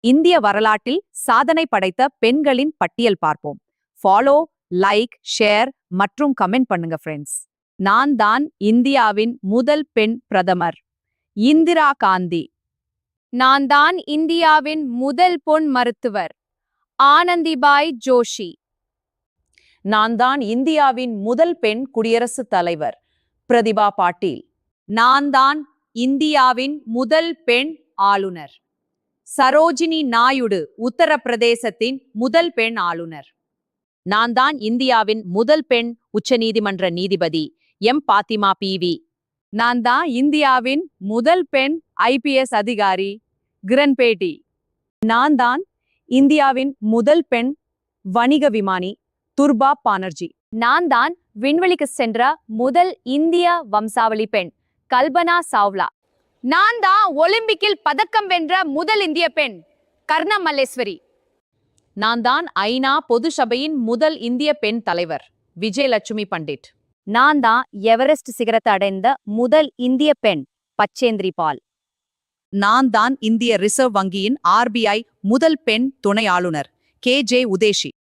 இந்திய வரலாற்றில் சாதனை படைத்த பெண்களின் பட்டியல் பார்ப்போம். ஃபாலோ, லைக், ஷேர் மற்றும் கமெண்ட் பண்ணுங்க ஃப்ரெண்ட்ஸ். நான் தான் இந்தியாவின் முதல் பெண் பிரதமர், இந்திரா காந்தி. நான் தான் இந்தியாவின் முதல் பொன் மருத்துவர், ஆனந்திபாய் ஜோஷி. நான் தான் இந்தியாவின் முதல் பெண் குடியரசுத் தலைவர், பிரதிபா பாட்டீல். நான் தான் இந்தியாவின் முதல் பெண் ஆளுநர், சரோஜினி நாயுடு, உத்தரப்பிரதேசத்தின் முதல் பெண் ஆளுநர். நான் தான் இந்தியாவின் முதல் பெண் உச்சநீதிமன்ற நீதிபதி, எம் பாத்திமா பிவி. நான் தான் இந்தியாவின் முதல் பெண் IPS அதிகாரி, கிரண்பேடி. நான் தான் இந்தியாவின் முதல் பெண் வணிக விமானி, துர்பா பானர்ஜி. நான் தான் விண்வெளிக்கு சென்ற முதல் இந்திய வம்சாவளி பெண், கல்பனா சாவ்லா. நான் தான் ஒலிம்பிக்கில் பதக்கம் வென்ற முதல் இந்திய பெண், கர்ண மல்லேஸ்வரி. நான் தான் ஐநா பொது சபையின் முதல் இந்திய பெண் தலைவர், விஜயலட்சுமி பண்டிட். நான் தான் எவரெஸ்ட் சிகரத்தை அடைந்த முதல் இந்திய பெண், பச்சேந்திரி பால். நான் தான் இந்திய ரிசர்வ் வங்கியின் RBI முதல் பெண் துணை ஆளுநர், KJ உதேஷி.